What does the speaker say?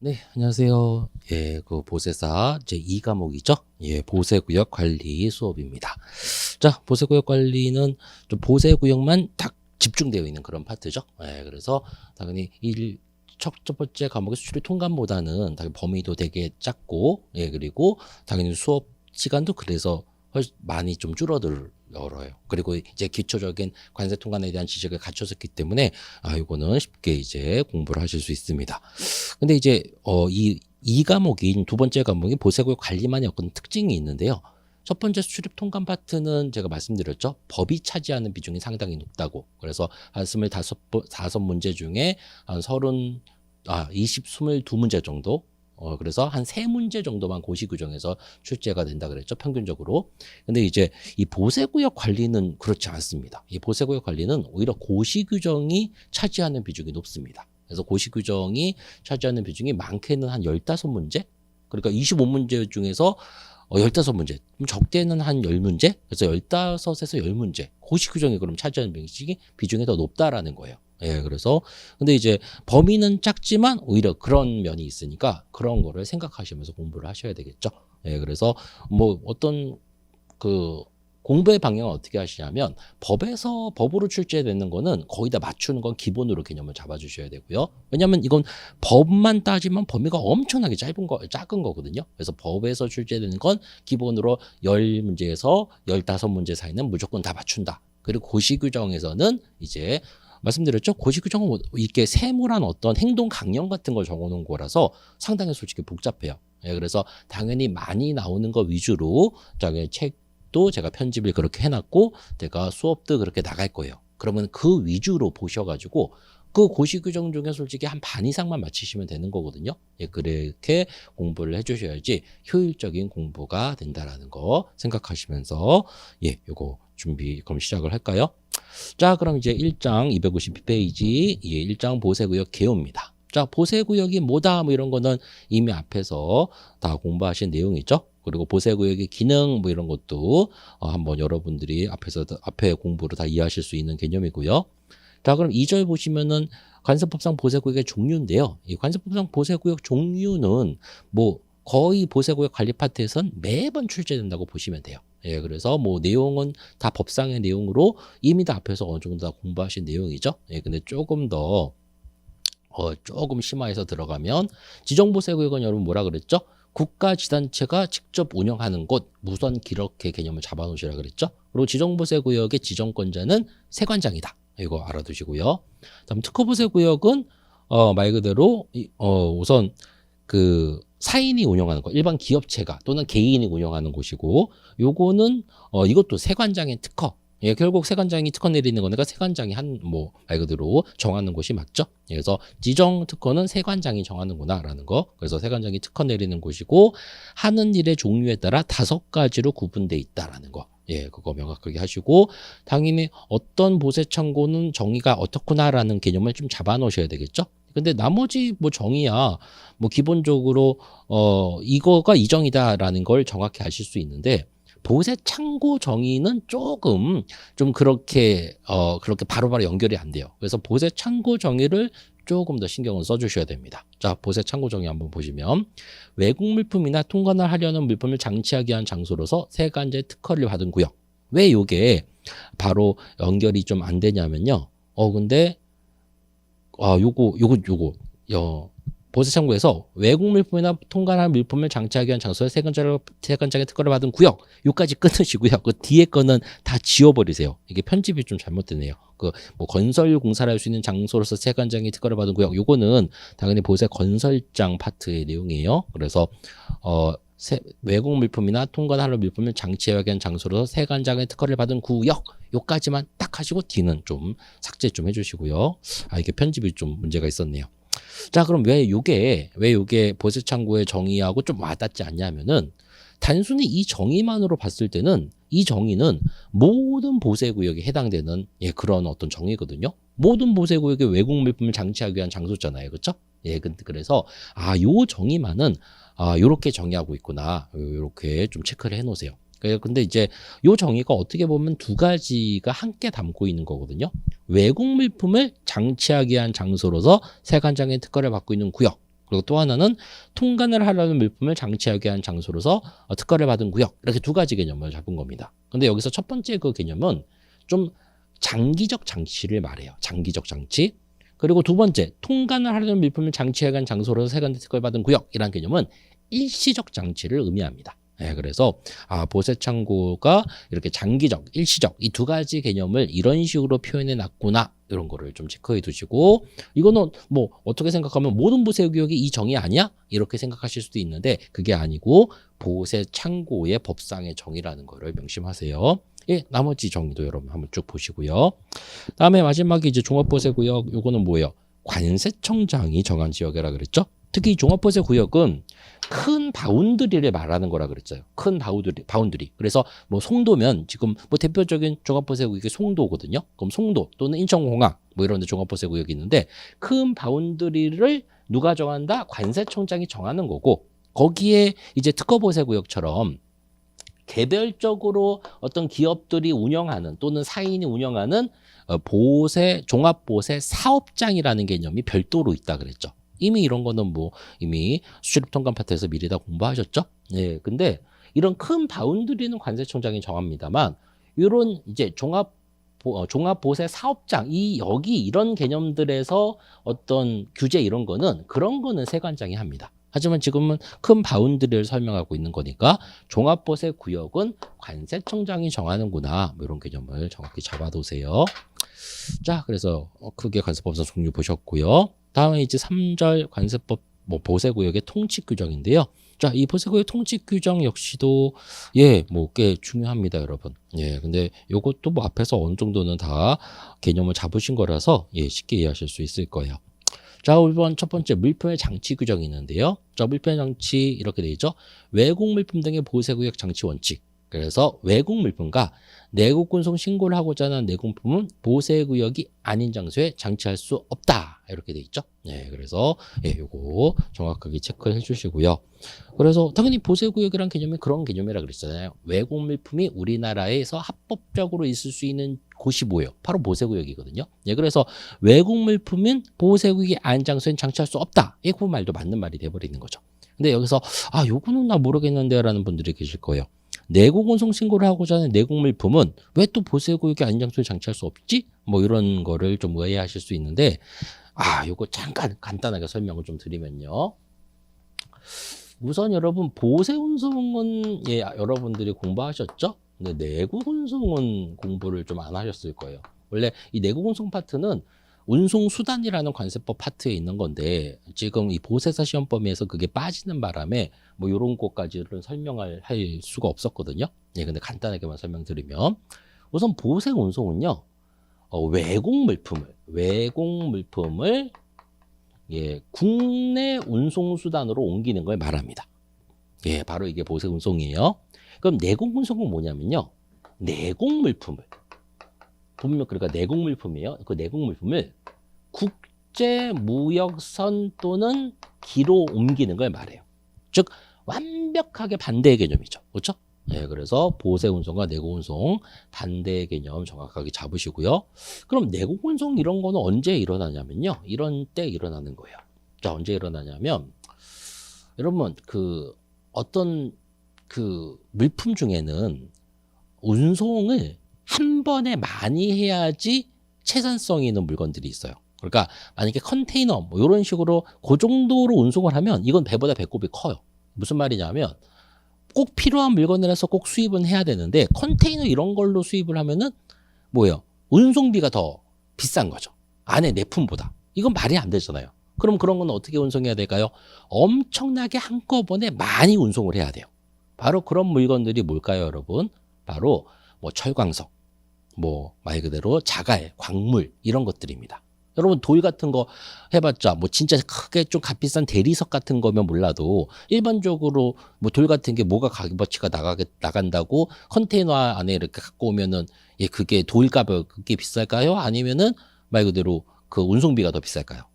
네, 안녕하세요. 예, 그 보세사 제2과목이죠. 예, 보세구역 관리 수업입니다. 자, 보세구역 관리는 좀 보세구역만 딱 집중되어 있는 그런 파트죠. 예, 그래서 당연히 첫 번째 과목의 수출입 통감보다는 당연히 범위도 되게 작고, 예, 그리고 당연히 수업 시간도 그래서 훨씬 많이 좀 줄어들어요. 그리고 이제 기초적인 관세 통관에 대한 지식을 갖췄었기 때문에 이거는 쉽게 이제 공부를 하실 수 있습니다. 근데 이제 이 과목인 두 번째 과목이 보세구역 관리만의 어떤 특징이 있는데요. 첫 번째 수출입 통관 파트는 제가 말씀드렸죠. 법이 차지하는 비중이 상당히 높다고. 그래서 한 25문제 중에 한 22문제 정도. 그래서 한 3문제 정도만 고시 규정에서 출제가 된다 그랬죠. 평균적으로. 근데 이제 이 보세구역 관리는 그렇지 않습니다. 이 보세구역 관리는 오히려 고시 규정이 차지하는 비중이 높습니다. 그래서 고시 규정이 차지하는 비중이 많게는 한 15문제? 그러니까 25문제 중에서 15문제. 적게는 한 10문제? 그래서 15에서 10문제. 고시 규정이 그럼 차지하는 비중이 더 높다라는 거예요. 예, 그래서 근데 이제 범위는 작지만 오히려 그런 면이 있으니까 그런 거를 생각하시면서 공부를 하셔야 되겠죠. 예, 그래서 뭐 어떤 그 공부의 방향은 어떻게 하시냐면 법으로 출제되는 거는 거의 다 맞추는 건 기본으로 개념을 잡아주셔야 되고요. 왜냐하면 이건 법만 따지면 범위가 엄청나게 작은 거거든요. 그래서 법에서 출제되는 건 기본으로 10문제에서 15문제 사이는 무조건 다 맞춘다. 그리고 고시 규정에서는 이제 말씀드렸죠. 고시 규정은 이렇게 세무란 어떤 행동 강령 같은 걸 적어놓은 거라서 상당히 솔직히 복잡해요. 예, 그래서 당연히 많이 나오는 거 위주로 책도 제가 편집을 그렇게 해놨고 제가 수업도 그렇게 나갈 거예요. 그러면 그 위주로 보셔가지고 그 고시 규정 중에 솔직히 한 반 이상만 맞히시면 되는 거거든요. 예, 그렇게 공부를 해주셔야지 효율적인 공부가 된다라는 거 생각하시면서 예, 요거 준비 그럼 시작을 할까요? 자, 그럼 이제 1장 252페이지 예, 1장 보세구역 개요입니다. 자, 보세구역이 뭐다 뭐 이런 거는 이미 앞에서 다 공부하신 내용이죠. 그리고 보세구역의 기능 뭐 이런 것도 한번 여러분들이 앞에 공부로 다 이해하실 수 있는 개념이고요. 자, 그럼 2절 보시면은 관세법상 보세구역의 종류인데요. 이 관세법상 보세구역 종류는 뭐 거의 보세구역 관리 파트에선 매번 출제된다고 보시면 돼요. 예, 그래서 뭐 내용은 다 법상의 내용으로 이미 다 앞에서 어느 정도 다 공부하신 내용이죠. 예, 근데 조금 더 조금 심화해서 들어가면 지정보세구역은 여러분 뭐라 그랬죠? 국가지단체가 직접 운영하는 곳 무선 기록회 개념을 잡아놓으시라 그랬죠? 그리고 지정보세구역의 지정권자는 세관장이다. 이거 알아두시고요. 다음 특허보세구역은 말 그대로 우선 그 사인이 운영하는 거, 일반 기업체가 또는 개인이 운영하는 곳이고, 요거는 이것도 세관장의 특허. 예, 결국 세관장이 특허 내리는 거니까 세관장이 말 그대로 정하는 곳이 맞죠. 예, 그래서 지정 특허는 세관장이 정하는구나라는 거. 그래서 세관장이 특허 내리는 곳이고 하는 일의 종류에 따라 5가지로 구분돼 있다라는 거. 예, 그거 명확하게 하시고 당연히 어떤 보세 청구는 정의가 어떻구나라는 개념을 좀 잡아 놓으셔야 되겠죠. 근데 나머지 뭐 정의야 뭐 기본적으로 이거가 이 정의다라는 걸 정확히 아실 수 있는데 보세 창고 정의는 조금 좀 그렇게 바로바로 연결이 안 돼요. 그래서 보세 창고 정의를 조금 더 신경을 써주셔야 됩니다. 자, 보세 창고 정의 한번 보시면 외국 물품이나 통관을 하려는 물품을 장치하기 위한 장소로서 세관제 특허를 받은 구역. 왜 이게 바로 연결이 좀 안 되냐면요. 근데 보세청구에서 외국 물품이나 통관한 물품을 장치하기 위한 장소에 세관장의 특허를 받은 구역 요까지 끊으시고요. 그 뒤에 거는 다 지워버리세요. 이게 편집이 좀 잘못되네요. 뭐 건설 공사를 할 수 있는 장소로서 세관장의 특허를 받은 구역 요거는 당연히 보세 건설장 파트의 내용이에요. 그래서 외국 물품이나 통관하는 물품을 장치하기 위한 장소로서 세관장의 특허를 받은 구역 요까지만 딱 하시고 뒤는 좀 삭제 좀 해주시고요. 이게 편집이 좀 문제가 있었네요. 자, 그럼 왜 요게 보세창고의 정의하고 좀 와닿지 않냐면은 단순히 이 정의만으로 봤을 때는 이 정의는 모든 보세구역에 해당되는 그런 어떤 정의거든요. 모든 보세구역에 외국 물품을 장치하기 위한 장소잖아요. 그렇죠? 예, 그래서 요 정의만은 요렇게 정의하고 있구나. 요렇게 좀 체크를 해 놓으세요. 근데 이제 요 정의가 어떻게 보면 두 가지가 함께 담고 있는 거거든요. 외국 물품을 장치하기 위한 장소로서 세관장의 특허를 받고 있는 구역. 그리고 또 하나는 통관을 하려는 물품을 장치하게 한 장소로서 특허를 받은 구역. 이렇게 두 가지 개념을 잡은 겁니다. 근데 여기서 첫 번째 그 개념은 좀 장기적 장치를 말해요. 장기적 장치. 그리고 두 번째, 통관을 하려는 물품을 장치하게 한 장소로서 세관대 특허를 받은 구역이라는 개념은 일시적 장치를 의미합니다. 네, 그래서 보세창고가 이렇게 장기적, 일시적 이 두 가지 개념을 이런 식으로 표현해 놨구나, 이런 거를 좀 체크해 두시고, 이거는 뭐 어떻게 생각하면 모든 보세구역이 이 정의 아니야? 이렇게 생각하실 수도 있는데 그게 아니고 보세창고의 법상의 정의라는 거를 명심하세요. 예, 나머지 정의도 여러분 한번 쭉 보시고요. 다음에 마지막에 이제 종합보세구역, 요거는 뭐예요? 관세청장이 정한 지역이라 그랬죠? 특히 종합보세구역은 큰 바운드리를 말하는 거라 그랬어요. 큰 바운드리. 그래서 뭐 송도면 지금 뭐 대표적인 종합보세구역이 송도거든요. 그럼 송도 또는 인천공항 뭐 이런 데 종합보세구역이 있는데 큰 바운드리를 누가 정한다? 관세청장이 정하는 거고, 거기에 이제 특허보세구역처럼 개별적으로 어떤 기업들이 운영하는 또는 사인이 운영하는 종합보세 사업장이라는 개념이 별도로 있다 그랬죠. 이미 이런 거는 뭐 이미 수출입통관 파트에서 미리 다 공부하셨죠? 예. 근데 이런 큰 바운드리는 관세청장이 정합니다만, 이런 이제 종합보세 사업장, 여기 이런 개념들에서 어떤 규제 이런 거는, 그런 거는 세관장이 합니다. 하지만 지금은 큰 바운드리를 설명하고 있는 거니까 종합보세 구역은 관세청장이 정하는구나, 뭐 이런 개념을 정확히 잡아두세요. 자, 그래서 크게 관세법상 종류 보셨고요. 다음에 이제 3절 관세법 보세구역의 통치 규정인데요. 자, 이 보세구역 통치 규정 역시도 뭐 꽤 중요합니다, 여러분. 근데 요것도 뭐 앞에서 어느 정도는 다 개념을 잡으신 거라서 쉽게 이해하실 수 있을 거예요. 자, 1번 첫 번째 물품의 장치 규정이 있는데요. 자, 물품의 장치 이렇게 되어 있죠. 외국 물품 등의 보세구역 장치 원칙. 그래서 외국 물품과 내국 운송 신고를 하고자 하는 내국품은 보세구역이 아닌 장소에 장치할 수 없다, 이렇게 돼 있죠. 그래서 요거 정확하게 체크해 주시고요. 그래서 당연히 보세구역이란 개념이 그런 개념이라 그랬잖아요. 외국 물품이 우리나라에서 합법적으로 있을 수 있는 곳이 뭐예요? 바로 보세구역이거든요. 그래서 외국 물품은 보세구역이 아닌 장소엔 장치할 수 없다, 그 말도 맞는 말이 돼버리는 거죠. 근데 여기서 요거는 나 모르겠는데 라는 분들이 계실 거예요. 내국 운송 신고를 하고자 하는 내국 물품은 왜 또 보세구역이 아닌 장소에 장치할 수 없지? 뭐 이런 거를 좀 의아해하실 수 있는데, 요거 잠깐 간단하게 설명을 좀 드리면요. 우선 여러분 보세 운송은 여러분들이 공부하셨죠? 근데 내국 운송은 공부를 좀 안 하셨을 거예요. 원래 이 내국 운송 파트는 운송수단이라는 관세법 파트에 있는 건데, 지금 이 보세사 시험 범위에서 그게 빠지는 바람에 뭐 이런 것까지는 설명을 할 수가 없었거든요. 근데 간단하게만 설명드리면, 우선 보세 운송은요, 외국 물품을 국내 운송수단으로 옮기는 걸 말합니다. 바로 이게 보세 운송이에요. 그럼 내국 운송은 뭐냐면요, 내국 물품을 보면, 그러니까 내국 물품이에요. 그 내국 물품을 국제 무역선 또는 기로 옮기는 걸 말해요. 즉 완벽하게 반대의 개념이죠. 그렇죠? 그래서 보세 운송과 내국 운송 반대의 개념 정확하게 잡으시고요. 그럼 내국 운송 이런 거는 언제 일어나냐면요, 이런 때 일어나는 거예요. 자, 언제 일어나냐면, 여러분 어떤 물품 중에는 운송을 한 번에 많이 해야지 채산성이 있는 물건들이 있어요. 그러니까 만약에 컨테이너 뭐 이런 식으로 그 정도로 운송을 하면 이건 배보다 배꼽이 커요. 무슨 말이냐면, 꼭 필요한 물건이라서 꼭 수입은 해야 되는데 컨테이너 이런 걸로 수입을 하면은 뭐예요? 운송비가 더 비싼 거죠. 안에 내품보다. 이건 말이 안 되잖아요. 그럼 그런 건 어떻게 운송해야 될까요? 엄청나게 한꺼번에 많이 운송을 해야 돼요. 바로 그런 물건들이 뭘까요, 여러분? 바로 뭐 철광석, 뭐 말 그대로 자갈, 광물 이런 것들입니다. 여러분 돌 같은 거 해봤자 뭐 진짜 크게 좀 값비싼 대리석 같은 거면 몰라도 일반적으로 뭐 돌 같은 게 뭐가 값어치가 나간다고 컨테이너 안에 이렇게 갖고 오면은 그게 돌값이 그게 비쌀까요? 아니면은 말 그대로 그 운송비가 더 비쌀까요?